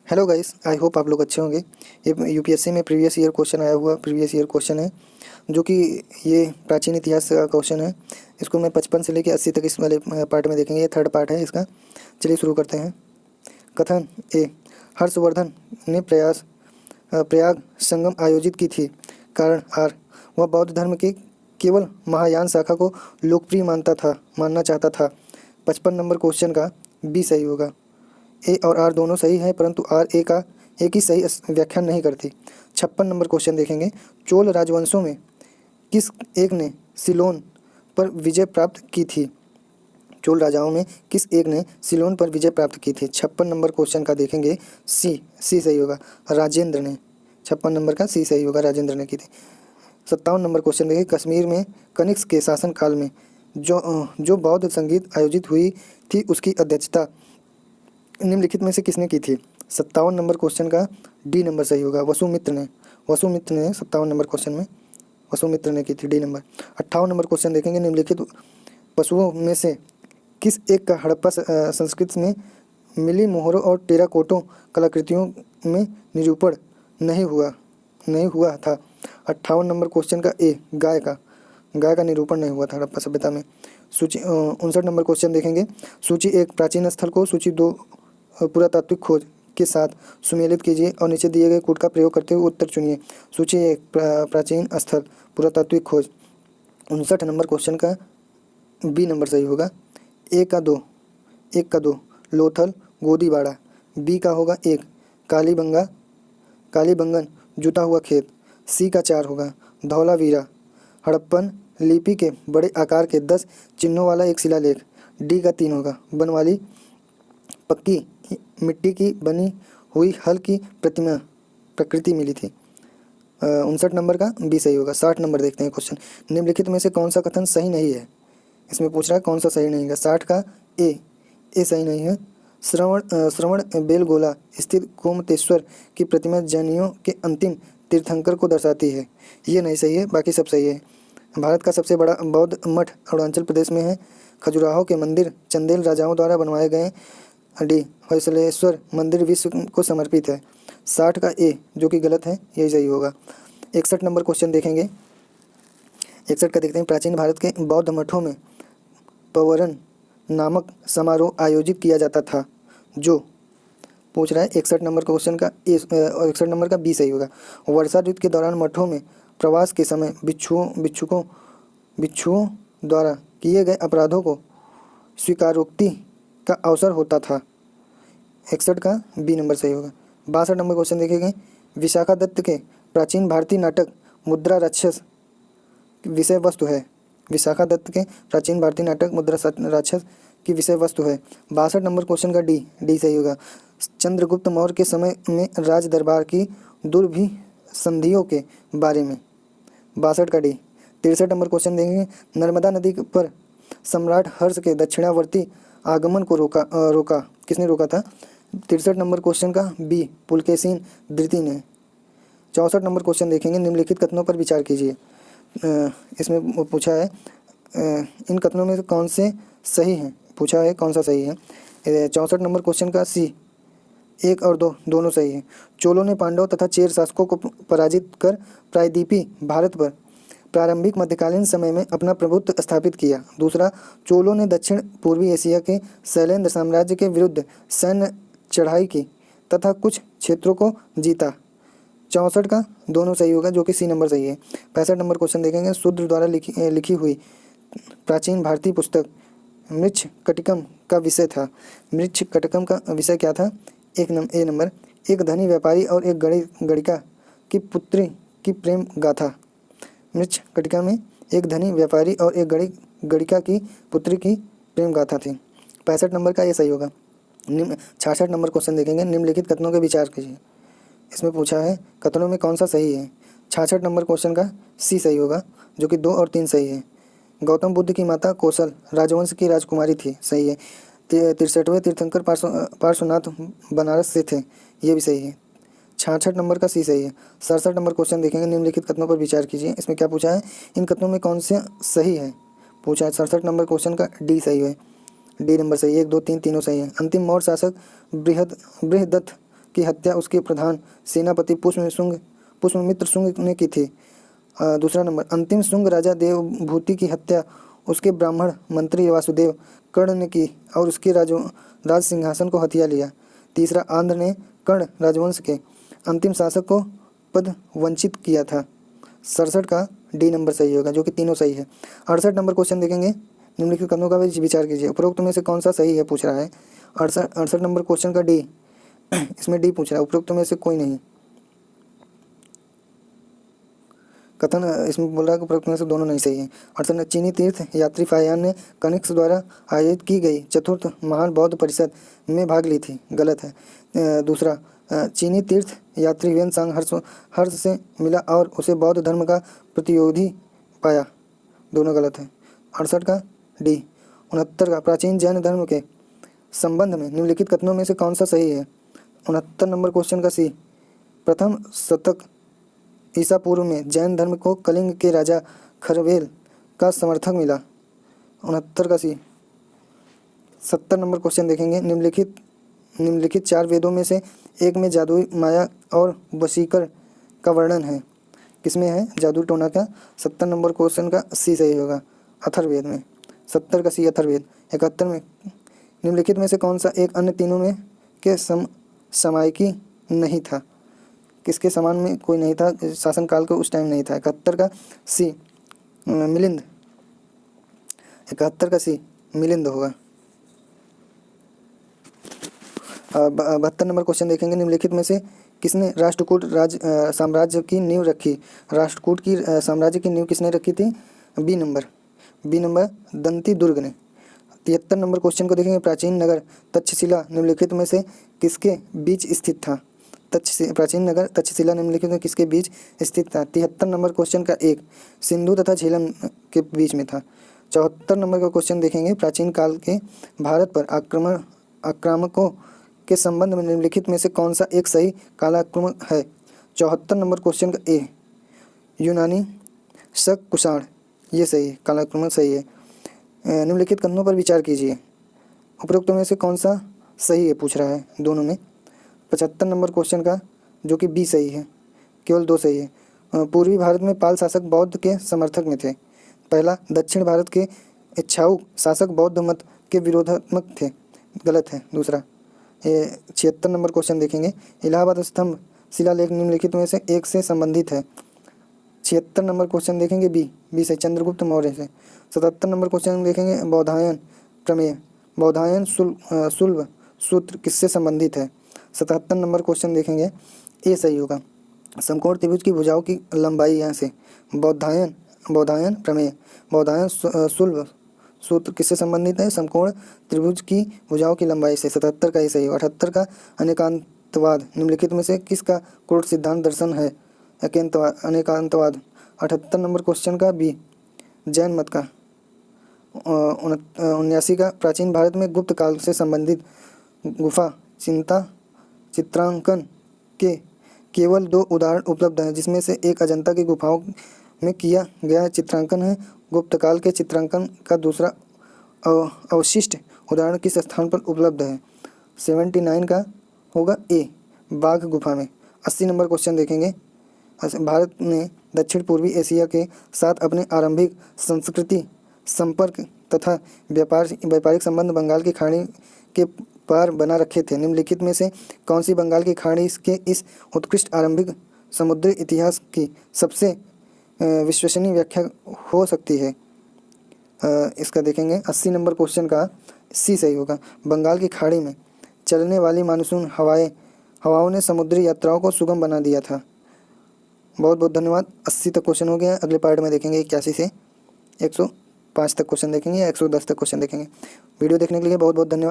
Hello guys, I hope आप लोग अच्छे होंगे। ये यूपीएससी में प्रीवियस ईयर क्वेश्चन आया हुआ प्रीवियस ईयर क्वेश्चन है, जो कि ये प्राचीन इतिहास का क्वेश्चन है। इसको मैं 55 से लेकर 80 तक इस वाले पार्ट में देखेंगे। ये थर्ड पार्ट है इसका। चलिए शुरू करते हैं। कथन ए, हर्षवर्धन ने प्रयाग संगम आयोजित की थी। कारण आर, वह बौद्ध धर्म के केवल महायान शाखा को लोकप्रिय मानना चाहता था। 55 नंबर क्वेश्चन का बी सही होगा। ए और आर दोनों सही है, परंतु आर ए का एक ही सही व्याख्यान नहीं करती। 56 नंबर क्वेश्चन देखेंगे। चोल राजवंशों में किस एक ने सिलोन पर विजय प्राप्त की थी? चोल राजाओं में किस एक ने सिलोन पर विजय प्राप्त की थी? 56 नंबर क्वेश्चन का देखेंगे। सी सही होगा, राजेंद्र ने। 56 नंबर का सी सही होगा, राजेंद्र ने की थी। 57 नंबर क्वेश्चन देखिए। कश्मीर में कनिष्क के शासनकाल में जो बौद्ध संगीत आयोजित हुई थी, उसकी अध्यक्षता निम्नलिखित में से किसने की थी? 57 नंबर क्वेश्चन का डी नंबर सही होगा, वसुमित्र ने। 57 नंबर क्वेश्चन में वसुमित्र ने की थी, डी नंबर। 58 नंबर क्वेश्चन देखेंगे। निम्नलिखित पशुओं में से किस एक का हड़प्पा संस्कृति में मिली मोहरों और टेराकोटों कलाकृतियों में निरूपण नहीं हुआ था? 58 नंबर क्वेश्चन का ए, गाय का निरूपण नहीं हुआ था हड़प्पा सभ्यता में। सूची 59 नंबर क्वेश्चन देखेंगे। सूची 1 प्राचीन स्थल को सूची 2 पुरातात्विक खोज के साथ सुमेलित कीजिए और नीचे दिए गए कोड का प्रयोग करते हुए उत्तर चुनिए। सूची 1 प्राचीन स्थल पुरातात्विक खोज। 59 नंबर क्वेश्चन का बी नंबर सही होगा। एक का दो लोथल गोदीबाड़ा। बी का होगा 1 कालीबंगन जुता हुआ खेत। सी का 4 होगा धौलावीरा हड़प्पन लिपि के बड़े आकार के 10 चिन्हों वाला एक शिलालेख। डी का 3 होगा बनवाली पक्की मिट्टी की बनी हुई हल की प्रकृति मिली थी। 59 नंबर का बी सही होगा। 60 नंबर देखते हैं क्वेश्चन। निम्नलिखित में से कौन सा कथन सही नहीं है? इसमें पूछ रहा है कौन सा सही नहीं है। 60 का ए सही नहीं है। श्रवण बेलगोला स्थित गोमतेश्वर की प्रतिमा जैनियों के अंतिम तीर्थंकर को दर्शाती है। ये नहीं सही है, बाकी सब सही है। भारत का सबसे बड़ा बौद्ध मठ अरुणाचल प्रदेश में है। खजुराहो के मंदिर चंदेल राजाओं द्वारा बनवाए गए। डी, होयसलेश्वर मंदिर विश्व को समर्पित है। 60 का ए, जो कि गलत है, यही सही होगा। 61 नंबर क्वेश्चन देखेंगे। 61 का देखते हैं। प्राचीन भारत के बौद्ध मठों में पवरन नामक समारोह आयोजित किया जाता था। जो पूछ रहा है 61 नंबर क्वेश्चन का ए, 61 नंबर का बी सही होगा। वर्षा ऋतु के दौरान मठों में प्रवास के समय भिक्षुओं द्वारा किए गए अपराधों को स्वीकारोक्ति का अवसर होता था। 61 का बी नंबर सही होगा। 62 नंबर क्वेश्चन देखेंगे। विशाखा दत्त के प्राचीन भारतीय नाटक मुद्रा राक्षस विषय वस्तु है। विशाखा दत्त के प्राचीन भारतीय नाटक मुद्रा राक्षस की विषय वस्तु है। 62 नंबर क्वेश्चन का डी सही होगा। चंद्रगुप्त मौर्य के समय में राज दरबार की दुर्भी संधियों के बारे में। 62 का डी। 63 नंबर क्वेश्चन देखेंगे। नर्मदा नदी पर सम्राट हर्ष के दक्षिणावर्ती आगमन को रोका किसने रोका था? 63 नंबर क्वेश्चन का बी, पुलकेशिन द्वितीय ने। 64 नंबर क्वेश्चन देखेंगे। निम्नलिखित कथनों पर विचार कीजिए। इसमें पूछा है इन कथनों में कौन से सही हैं? पूछा है कौन सा सही है। 64 नंबर क्वेश्चन का सी, 1 और 2 दोनों सही हैं। चोलों ने पांडव तथा चेर शासकों को पराजित कर प्रायद्वीपीय भारत पर प्रारंभिक मध्यकालीन समय में अपना प्रभुत्व स्थापित किया। दूसरा, चोलों ने दक्षिण पूर्वी एशिया के शैलेंद्र साम्राज्य के विरुद्ध सैन्य चढ़ाई की तथा कुछ क्षेत्रों को जीता। 64 का दोनों सही होगा, जो कि सी नंबर सही है। 65 नंबर क्वेश्चन देखेंगे। शूद्र द्वारा लिखी हुई प्राचीन भारतीय पुस्तक मृच्छकटिकम का विषय था। मृच्छकटिकम का विषय क्या था? ए नंबर, एक धनी व्यापारी और एक गणिका की पुत्री की प्रेम गाथा। मृच्छकटिका में एक धनी व्यापारी और एक गणिका की पुत्री की प्रेम गाथा थी। 65 नंबर का ये सही होगा। 66 नंबर क्वेश्चन देखेंगे। निम्नलिखित कथनों के विचार कीजिए। इसमें पूछा है कथनों में कौन सा सही है। 66 नंबर क्वेश्चन का सी सही होगा, जो कि 2 और 3 सही है। गौतम बुद्ध की माता कौशल राजवंश की राजकुमारी थी, सही है। 63वें तीर्थंकर पार्श्वनाथ बनारस से थे, ये भी सही है। 66 नंबर का सी सही है। 67 नंबर क्वेश्चन देखेंगे। निम्नलिखित कथनों पर विचार कीजिए। इसमें क्या पूछा है? इन कथनों में कौन से सही है? पूछा है 67 नंबर क्वेश्चन का डी सही है। डी नंबर सही है। 1, 2, 3 तीनों सही है। अंतिम मौर्य शासक बृहदत्त की हत्या उसके प्रधान सेनापति पुष्यमित्र शुंग ने की थी। दूसरा नंबर, अंतिम शुंग राजा देवभूति की हत्या उसके ब्राह्मण मंत्री वासुदेव कर्ण ने की और उसके राज सिंहासन को हथिया लिया। तीसरा, आंध्र ने कर्ण राजवंश के अंतिम शासक को पद वंचित किया था। 67 का डी नंबर सही होगा, जो कि तीनों सही है। 68 नंबर क्वेश्चन देखेंगे, निम्नलिखित कथनों का विचार कीजिए, उपरोक्त में से कौन सा सही है पूछ रहा है। 68 नंबर क्वेश्चन का डी, इसमें डी पूछ रहा है, उपरोक्त में से कोई नहीं। कथन इसमें बोल रहा है कि उपरोक्त में से दोनों नहीं सही है। 68, चीनी तीर्थ यात्री फाहियान ने कनिष्क द्वारा आयोजित की गई चतुर्थ महान बौद्ध परिषद में भाग ली थी, गलत है। दूसरा, चीनी तीर्थ यात्री वेनसांग हर्ष से मिला और उसे बौद्ध धर्म का प्रतियोगी पाया, दोनों गलत है। 68 का डी। 69 का, प्राचीन जैन धर्म के संबंध में निम्नलिखित कथनों में से कौन सा सही है। 69 नंबर क्वेश्चन का सी, प्रथम शतक ईसा पूर्व में जैन धर्म को कलिंग के राजा खरवेल का समर्थक मिला। 69 का सी। 70 नंबर क्वेश्चन देखेंगे, निम्नलिखित 4 वेदों में से एक में जादुई माया और वशीकर का वर्णन है, किसमें है जादू टोना का। 70 नंबर क्वेश्चन का सी सही होगा, अथर्ववेद में। 70 का सी अथर्ववेद। 71 में, निम्नलिखित में से कौन सा एक अन्य तीनों में के समायकी नहीं था, किसके समान में कोई नहीं था, शासनकाल को उस टाइम नहीं था। 71 का सी मिलिंद। 71 का सी मिलिंद होगा। 72 नंबर क्वेश्चन देखेंगे, निम्नलिखित में से किसने राष्ट्रकूट साम्राज्य की नींव रखी। राष्ट्रकूट की साम्राज्य की नींव किसने रखी थी। बी नंबर दंती दुर्ग ने। 73 नंबर क्वेश्चन को देखेंगे, प्राचीन नगर तक्षशिला निम्नलिखित में से किसके बीच स्थित था। प्राचीन नगर तक्षशिला निम्नलिखित में किसके बीच स्थित था। 73 नंबर क्वेश्चन का एक, सिंधु तथा झेलम के बीच में था। 74 नंबर का क्वेश्चन देखेंगे, प्राचीन काल के भारत पर आक्रामकों के संबंध में निम्नलिखित में से कौन सा एक सही कालाक्रम है। 74 नंबर क्वेश्चन का ए, यूनानी शक कुषाण, ये सही है, कालाक्रम सही है। निम्नलिखित कथनों पर विचार कीजिए, उपरोक्त में से कौन सा सही है पूछ रहा है, दोनों में। 75 नंबर क्वेश्चन का, जो कि बी सही है, केवल 2 सही है। पूर्वी भारत में पाल शासक बौद्ध के समर्थक में थे। पहला, दक्षिण भारत के इच्छाऊ शासक बौद्ध मत के विरोधात्मक थे, गलत है। दूसरा, 76 नंबर क्वेश्चन देखेंगे, इलाहाबाद स्तंभ शिलालेख निम्नलिखित में से एक से संबंधित है। 76 नंबर क्वेश्चन देखेंगे बी से, चंद्रगुप्त मौर्य से। 77 नंबर क्वेश्चन देखेंगे, बौधायन प्रमेय, बौधायन शुल्ब सूत्र किससे संबंधित है। 77 नंबर क्वेश्चन देखेंगे, ए सही होगा, समकोण त्रिभुज की भुजाओं की लंबाई यहाँ से। बौधायन प्रमेय, बौधायन शुल्ब सूत्र किससे संबंधित है, समकोण त्रिभुज की भुजाओं की लंबाई से। 77 का ए सही होगा। 78 का, अनेकांतवाद निम्नलिखित में से किसका क्रोध सिद्धांत दर्शन है, अनेकांतवाद। 78 नंबर क्वेश्चन का बी, जैन मत का। 79 का, प्राचीन भारत में गुप्त काल से संबंधित गुफा चित्रांकन के केवल 2 उदाहरण उपलब्ध हैं, जिसमें से एक अजंता की गुफाओं में किया गया चित्रांकन है। गुप्त काल के चित्रांकन का दूसरा अवशिष्ट उदाहरण किस स्थान पर उपलब्ध है। 79 का होगा ए, बाघ गुफा में। 80 नंबर क्वेश्चन देखेंगे, भारत ने दक्षिण पूर्वी एशिया के साथ अपने आरंभिक संस्कृति संपर्क तथा व्यापारिक संबंध बंगाल की खाड़ी के पार बना रखे थे। निम्नलिखित में से कौन सी बंगाल की खाड़ी के इस उत्कृष्ट आरंभिक समुद्री इतिहास की सबसे विश्वसनीय व्याख्या हो सकती है। इसका देखेंगे 80 नंबर क्वेश्चन का सी सही होगा, बंगाल की खाड़ी में चलने वाली मानसून हवाओं ने समुद्री यात्राओं को सुगम बना दिया था। बहुत बहुत धन्यवाद। 80 तक क्वेश्चन हो गया, अगले पार्ट में देखेंगे 81 से 105 तक क्वेश्चन देखेंगे या 110 तक क्वेश्चन देखेंगे। वीडियो देखने के लिए बहुत बहुत धन्यवाद।